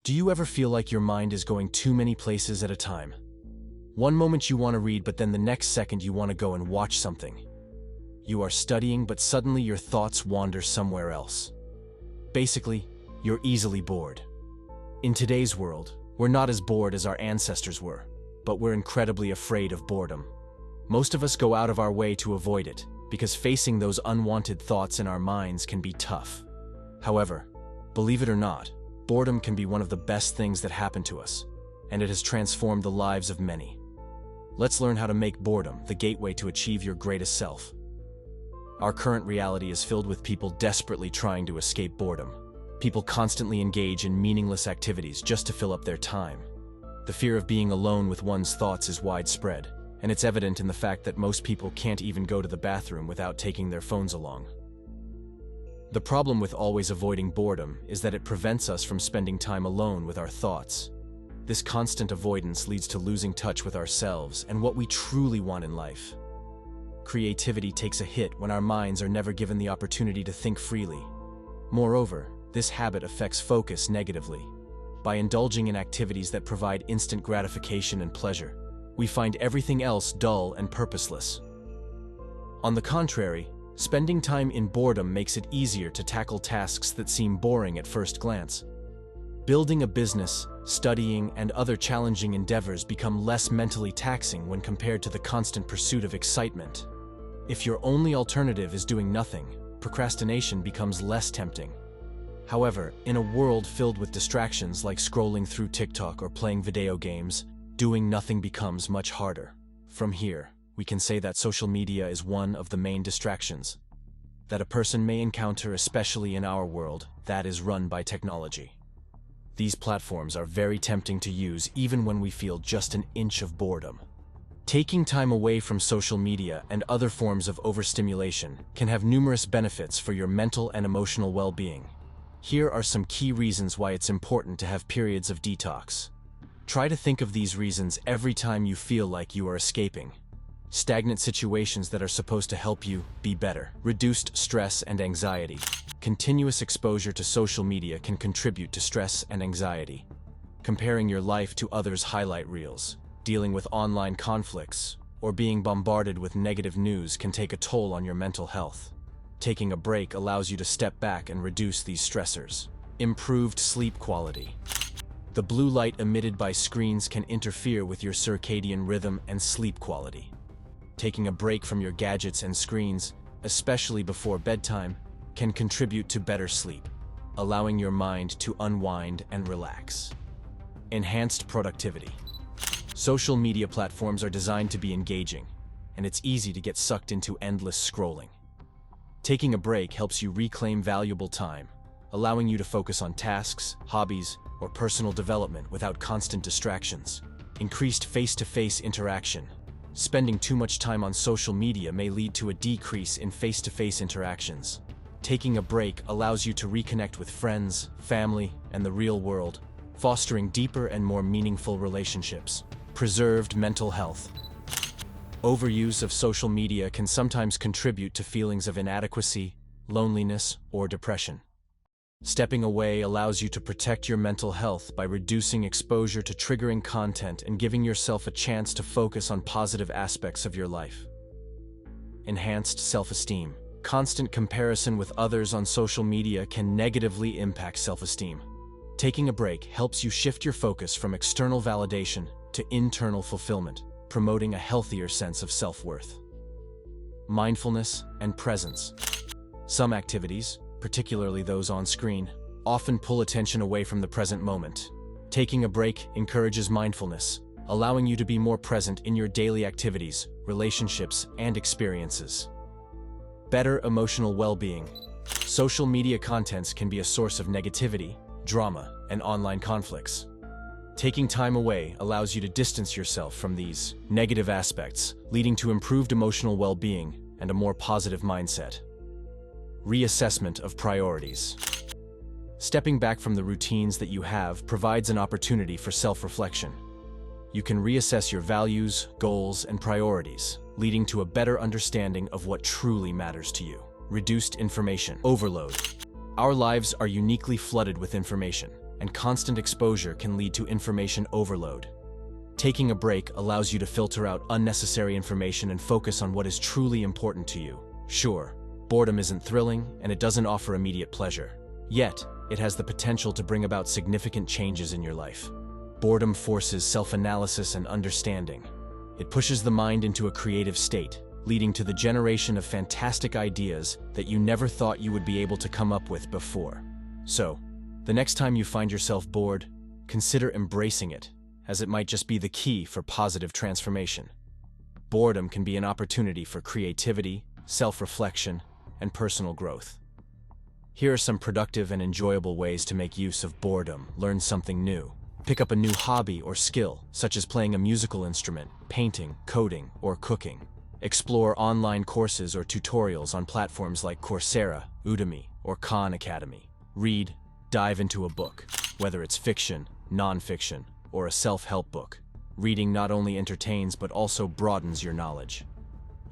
Do you ever feel like your mind is going too many places at a time? One moment you want to read, but then the next second you want to go and watch something. You are studying, but suddenly your thoughts wander somewhere else. Basically, you're easily bored. In today's world, we're not as bored as our ancestors were, but we're incredibly afraid of boredom. Most of us go out of our way to avoid it, because facing those unwanted thoughts in our minds can be tough. However, believe it or not, boredom can be one of the best things that happen to us, and it has transformed the lives of many. Let's learn how to make boredom the gateway to achieve your greatest self. Our current reality is filled with people desperately trying to escape boredom. People constantly engage in meaningless activities just to fill up their time. The fear of being alone with one's thoughts is widespread, and it's evident in the fact that most people can't even go to the bathroom without taking their phones along. The problem with always avoiding boredom is that it prevents us from spending time alone with our thoughts. This constant avoidance leads to losing touch with ourselves and what we truly want in life. Creativity takes a hit when our minds are never given the opportunity to think freely. Moreover, this habit affects focus negatively. By indulging in activities that provide instant gratification and pleasure, we find everything else dull and purposeless. On the contrary, spending time in boredom makes it easier to tackle tasks that seem boring at first glance. Building a business, studying, and other challenging endeavors become less mentally taxing when compared to the constant pursuit of excitement. If your only alternative is doing nothing, procrastination becomes less tempting. However, in a world filled with distractions like scrolling through TikTok or playing video games, doing nothing becomes much harder. From here, we can say that social media is one of the main distractions that a person may encounter, especially in our world that is run by technology. These platforms are very tempting to use even when we feel just an inch of boredom. Taking time away from social media and other forms of overstimulation can have numerous benefits for your mental and emotional well-being. Here are some key reasons why it's important to have periods of detox. Try to think of these reasons every time you feel like you are escaping. Stagnant situations that are supposed to help you be better. Reduced stress and anxiety. Continuous exposure to social media can contribute to stress and anxiety. Comparing your life to others' highlight reels, dealing with online conflicts, or being bombarded with negative news can take a toll on your mental health. Taking a break allows you to step back and reduce these stressors. Improved sleep quality. The blue light emitted by screens can interfere with your circadian rhythm and sleep quality. Taking a break from your gadgets and screens, especially before bedtime, can contribute to better sleep, allowing your mind to unwind and relax. Enhanced productivity. Social media platforms are designed to be engaging, and it's easy to get sucked into endless scrolling. Taking a break helps you reclaim valuable time, allowing you to focus on tasks, hobbies, or personal development without constant distractions. Increased face-to-face interaction. Spending too much time on social media may lead to a decrease in face-to-face interactions. Taking a break allows you to reconnect with friends, family, and the real world, fostering deeper and more meaningful relationships. Preserved mental health. Overuse of social media can sometimes contribute to feelings of inadequacy, loneliness, or depression. Stepping away allows you to protect your mental health by reducing exposure to triggering content and giving yourself a chance to focus on positive aspects of your life. Enhanced self-esteem. Constant comparison with others on social media can negatively impact self-esteem. Taking a break helps you shift your focus from external validation to internal fulfillment, promoting a healthier sense of self-worth. Mindfulness and presence. Some activities, particularly those on screen, often pull attention away from the present moment. Taking a break encourages mindfulness, allowing you to be more present in your daily activities, relationships, and experiences. Better emotional well-being. Social media contents can be a source of negativity, drama, and online conflicts. Taking time away allows you to distance yourself from these negative aspects, leading to improved emotional well-being and a more positive mindset. Reassessment of priorities. Stepping back from the routines that you have provides an opportunity for self-reflection. You can reassess your values, goals, and priorities, leading to a better understanding of what truly matters to you. Reduced information overload. Our lives are uniquely flooded with information. and constant exposure can lead to information overload. Taking a break allows you to filter out unnecessary information and focus on what is truly important to you. Sure, boredom isn't thrilling and it doesn't offer immediate pleasure. Yet, it has the potential to bring about significant changes in your life. Boredom forces self-analysis and understanding. It pushes the mind into a creative state, leading to the generation of fantastic ideas that you never thought you would be able to come up with before. So, the next time you find yourself bored, consider embracing it, as it might just be the key for positive transformation. Boredom can be an opportunity for creativity, self-reflection, and personal growth. Here are some productive and enjoyable ways to make use of boredom. Learn something new. Pick up a new hobby or skill, such as playing a musical instrument, painting, coding, or cooking. Explore online courses or tutorials on platforms like Coursera, Udemy, or Khan Academy. Read, dive into a book, whether it's fiction, nonfiction, or a self-help book. Reading not only entertains but also broadens your knowledge.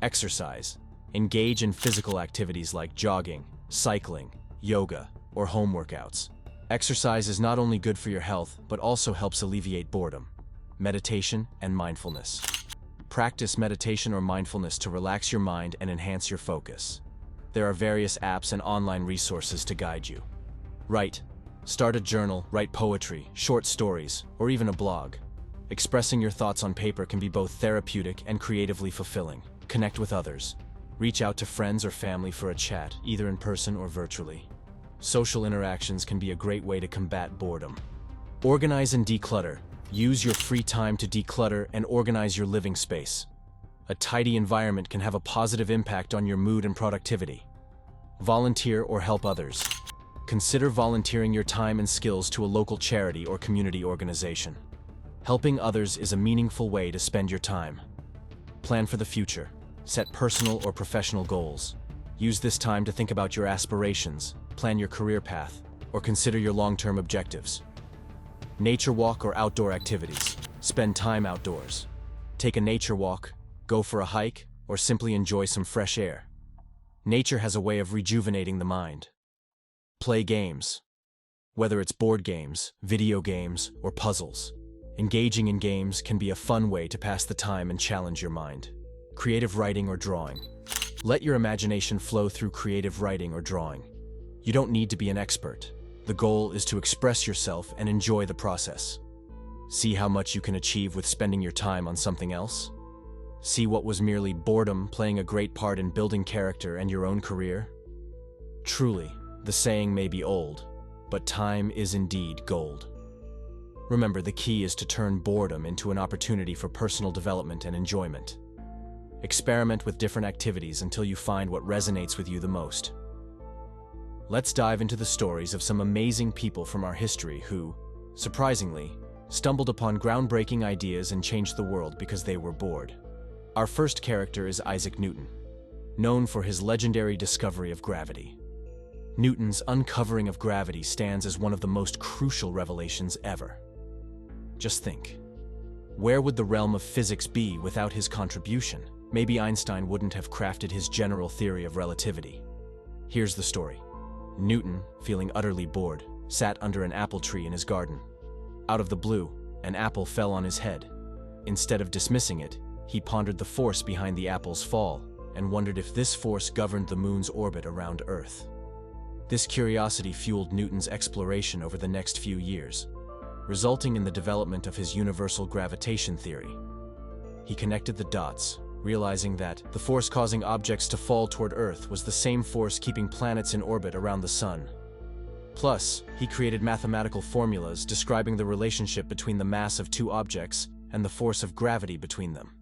Exercise. Engage in physical activities like jogging, cycling, yoga, or home workouts. Exercise is not only good for your health, but also helps alleviate boredom. Meditation and mindfulness. Practice meditation or mindfulness to relax your mind and enhance your focus. There are various apps and online resources to guide you. Write. Start a journal, write poetry, short stories, or even a blog. Expressing your thoughts on paper can be both therapeutic and creatively fulfilling. Connect with others. Reach out to friends or family for a chat, either in person or virtually. Social interactions can be a great way to combat boredom. Organize and declutter. Use your free time to declutter and organize your living space. A tidy environment can have a positive impact on your mood and productivity. Volunteer or help others. Consider volunteering your time and skills to a local charity or community organization. Helping others is a meaningful way to spend your time. Plan for the future. Set personal or professional goals. Use this time to think about your aspirations, plan your career path, or consider your long-term objectives. Nature walk or outdoor activities. Spend time outdoors. Take a nature walk, go for a hike, or simply enjoy some fresh air. Nature has a way of rejuvenating the mind. Play games. Whether it's board games, video games, or puzzles, engaging in games can be a fun way to pass the time and challenge your mind. Creative writing or drawing. Let your imagination flow through creative writing or drawing. You don't need to be an expert. The goal is to express yourself and enjoy the process. See how much you can achieve with spending your time on something else? See what was merely boredom playing a great part in building character and your own career? Truly, the saying may be old, but time is indeed gold. Remember, the key is to turn boredom into an opportunity for personal development and enjoyment. Experiment with different activities until you find what resonates with you the most. Let's dive into the stories of some amazing people from our history who, surprisingly, stumbled upon groundbreaking ideas and changed the world because they were bored. Our first character is Isaac Newton, known for his legendary discovery of gravity. Newton's uncovering of gravity stands as one of the most crucial revelations ever. Just think, where would the realm of physics be without his contribution? Maybe Einstein wouldn't have crafted his general theory of relativity. Here's the story. Newton, feeling utterly bored, sat under an apple tree in his garden. Out of the blue, an apple fell on his head. Instead of dismissing it, he pondered the force behind the apple's fall and wondered if this force governed the moon's orbit around Earth. This curiosity fueled Newton's exploration over the next few years, resulting in the development of his universal gravitation theory. He connected the dots, realizing that the force causing objects to fall toward Earth was the same force keeping planets in orbit around the Sun. Plus, he created mathematical formulas describing the relationship between the mass of two objects and the force of gravity between them.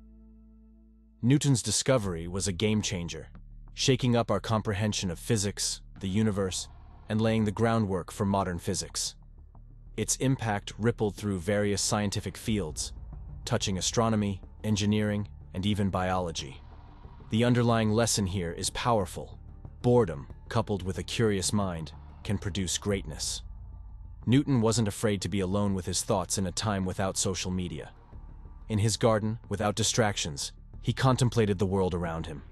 Newton's discovery was a game-changer, shaking up our comprehension of physics, the universe, and laying the groundwork for modern physics. Its impact rippled through various scientific fields, touching astronomy, engineering, and even biology. The underlying lesson here is powerful. Boredom, coupled with a curious mind, can produce greatness. Newton wasn't afraid to be alone with his thoughts in a time without social media. In his garden, without distractions, he contemplated the world around him.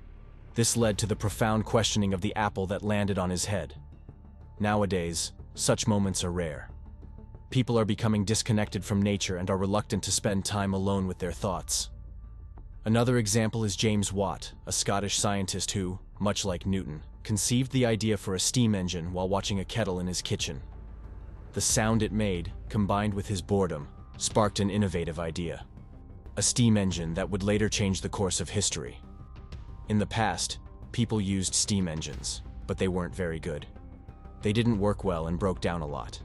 This led to the profound questioning of the apple that landed on his head. Nowadays, such moments are rare. People are becoming disconnected from nature and are reluctant to spend time alone with their thoughts. Another example is James Watt, a Scottish scientist who, much like Newton, conceived the idea for a steam engine while watching a kettle in his kitchen. The sound it made, combined with his boredom, sparked an innovative idea. A steam engine that would later change the course of history. In the past, people used steam engines, but they weren't very good. They didn't work well and broke down a lot.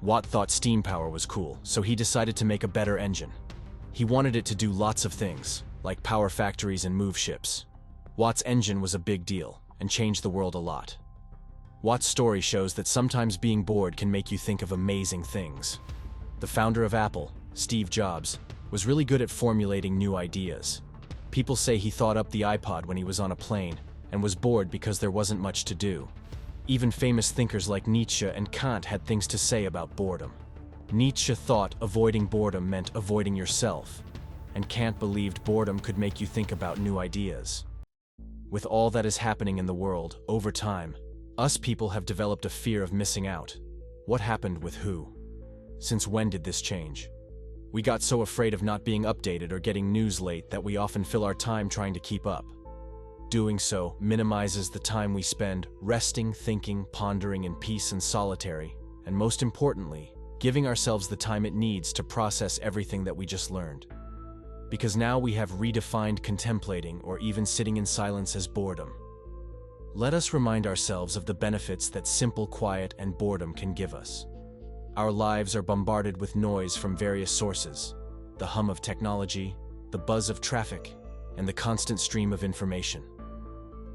Watt thought steam power was cool, so he decided to make a better engine. He wanted it to do lots of things, like power factories and move ships. Watt's engine was a big deal, and changed the world a lot. Watt's story shows that sometimes being bored can make you think of amazing things. The founder of Apple, Steve Jobs, was really good at formulating new ideas. People say he thought up the iPod when he was on a plane, and was bored because there wasn't much to do. Even famous thinkers like Nietzsche and Kant had things to say about boredom. Nietzsche thought avoiding boredom meant avoiding yourself, and Kant believed boredom could make you think about new ideas. With all that is happening in the world, over time, us people have developed a fear of missing out. What happened with who? Since when did this change? We got so afraid of not being updated or getting news late that we often fill our time trying to keep up. Doing so minimizes the time we spend resting, thinking, pondering in peace and solitary, and most importantly, giving ourselves the time it needs to process everything that we just learned. Because now we have redefined contemplating or even sitting in silence as boredom. Let us remind ourselves of the benefits that simple quiet and boredom can give us. Our lives are bombarded with noise from various sources: the hum of technology, the buzz of traffic, and the constant stream of information.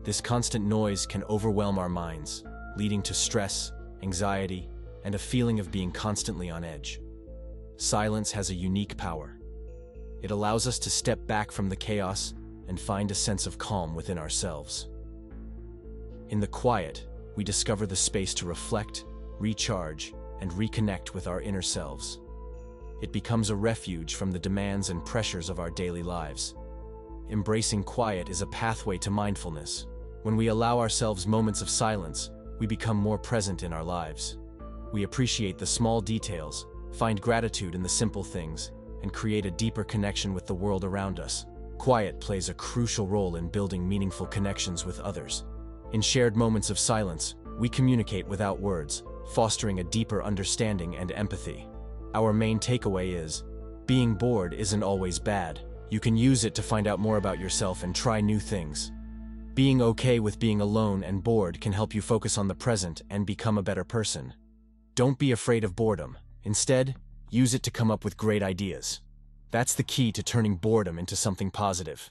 This constant noise can overwhelm our minds, leading to stress, anxiety, and a feeling of being constantly on edge. Silence has a unique power. It allows us to step back from the chaos and find a sense of calm within ourselves. In the quiet, we discover the space to reflect, recharge, and reconnect with our inner selves. It becomes a refuge from the demands and pressures of our daily lives. Embracing quiet is a pathway to mindfulness. When we allow ourselves moments of silence, we become more present in our lives. We appreciate the small details, find gratitude in the simple things, and create a deeper connection with the world around us. Quiet plays a crucial role in building meaningful connections with others. In shared moments of silence, we communicate without words, fostering a deeper understanding and empathy. Our main takeaway is, being bored isn't always bad. You can use it to find out more about yourself and try new things. Being okay with being alone and bored can help you focus on the present and become a better person. Don't be afraid of boredom. Instead, use it to come up with great ideas. That's the key to turning boredom into something positive.